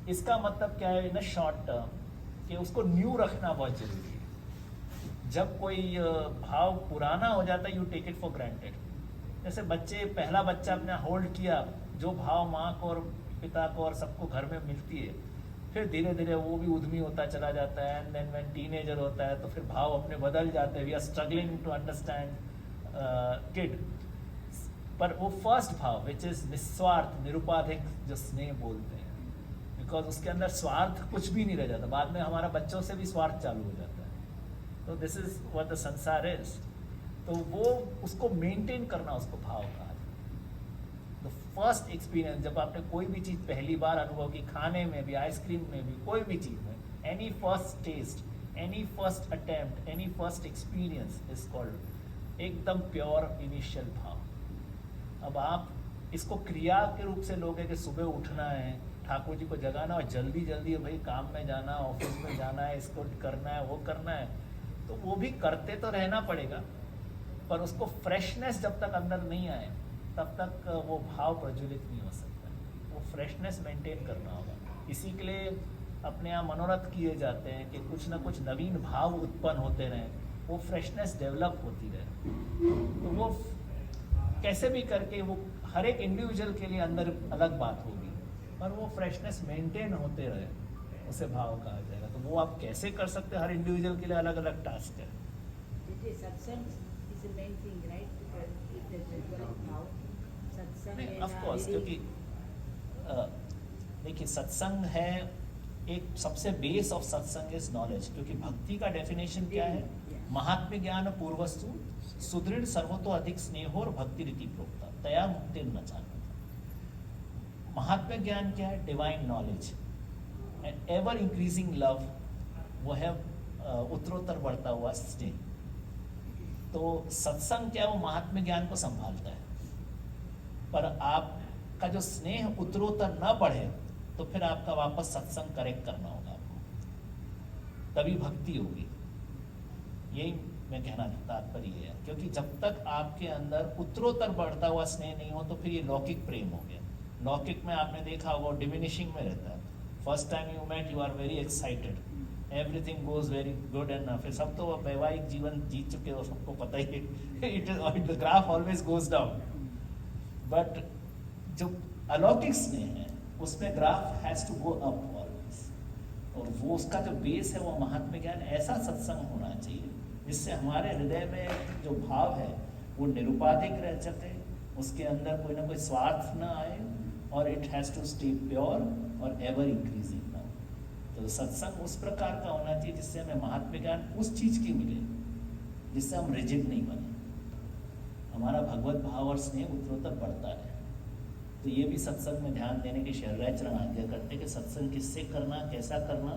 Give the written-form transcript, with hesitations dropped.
इसका मतलब क्या है इन अ शॉर्ट टर्म कि उसको न्यू रखना बहुत जरूरी है। जब कोई भाव पुराना हो जाता है you take it for granted. जैसे बच्चे, पहला बच्चा अपने होल्ड किया, जो भाव माँ को और पिता को और सबको घर में मिलती है, फिर धीरे धीरे वो भी उद्यमी होता चला जाता है, एंड देन व्हेन टीनेजर होता है तो फिर भाव अपने बदल जाते हैं। We are struggling to understand kid. पर वो फर्स्ट भाव विच इज निस्वार्थ, निरुपाधिक, जो स्नेह बोलते हैं, बिकॉज उसके अंदर स्वार्थ कुछ भी नहीं रह जाता। बाद में हमारा बच्चों से भी स्वार्थ चालू हो जाता है। तो दिस इज व्हाट द संसार इज। तो वो उसको मेंटेन करना, उसको भाव कहा जाता है। द फर्स्ट एक्सपीरियंस, जब आपने कोई भी चीज़ पहली बार अनुभव की, खाने में भी, आइसक्रीम में भी, कोई भी चीज़ में, any first taste, any first attempt, any first experience is called एकदम प्योर इनिशियल भाव। अब आप इसको क्रिया के रूप से लोगे कि सुबह उठना है, ठाकुर जी को जगाना और जल्दी जल्दी भाई काम में जाना, ऑफिस में जाना है, इसको करना है, वो करना है, तो वो भी करते तो रहना पड़ेगा, पर उसको फ्रेशनेस जब तक अंदर नहीं आए तब तक वो भाव प्रज्वलित नहीं हो सकता। वो फ्रेशनेस मेंटेन करना होगा। इसी के लिए अपने यहाँ मनोरथ किए जाते हैं कि कुछ ना कुछ नवीन भाव उत्पन्न होते रहें, वो फ्रेशनेस डेवलप होती रहे। तो वो कैसे भी करके वो हर एक इंडिविजुअल के लिए अंदर अलग बात होगी, पर वो फ्रेशनेस मेंटेन होते रहे, उसे भाव कहा जाएगा। तो वो आप कैसे कर सकते हैं, हर इंडिविजुअल के लिए अलग अलग टास्क है। ऑफ कोर्स, क्योंकि देखिए सत्संग है एक सबसे बेस ऑफ सत्संग इज नॉलेज। क्योंकि भक्ति का डेफिनेशन क्या है? महात्म्य ज्ञान पूर्वस्तु सुदृढ़ सर्वतो अधिक स्नेहो और भक्ति रीति प्रोक्ता तया मुक्ति न जानता। महात्म्य ज्ञान क्या है? Divine knowledge and ever increasing love, वो है उत्तरोत्तर बढ़ता हुआ स्नेह। तो सत्संग क्या है? वो महात्म्य ज्ञान को संभालता है। पर आपका जो स्नेह उत्तरोत्तर न बढ़े तो फिर आपका वापस सत्संग करेक्ट करना होगा आपको, तभी भक्ति होगी। यही मैं कहना तात्पर्य है। क्योंकि जब तक आपके अंदर उत्तरोत्तर बढ़ता हुआ स्नेह नहीं हो तो फिर ये लौकिक प्रेम हो गया। लौकिक में आपने देखा होगा डिमिनिशिंग में रहता है। First time you met you are very excited, everything goes very good and फिर सब तो वैवाहिक जीवन जीत चुके हो, सबको पता ही है, it is the graph always goes down. But जो अलौकिक स्नेह है उसमें graph has to go up always. और वो उसका जो बेस है वो महात्म्य ज्ञान। ऐसा सत्संग होना चाहिए जिससे हमारे हृदय में जो भाव है वो निरुपाधिक रह सके, उसके अंदर कोई ना कोई स्वार्थ ना आए, और it has to stay pure और एवर इंक्रीजिंग ना। तो सत्संग उस प्रकार का होना चाहिए जिससे हमें महात्म्य ज्ञान उस चीज़ की मिले जिससे हम रिजिड नहीं बने, हमारा भगवत भाव और स्नेह उत्तरोत्तर बढ़ता है। तो ये भी सत्संग में ध्यान देने की शरणाई आज्ञा करते कि सत्संग किससे करना, कैसा करना।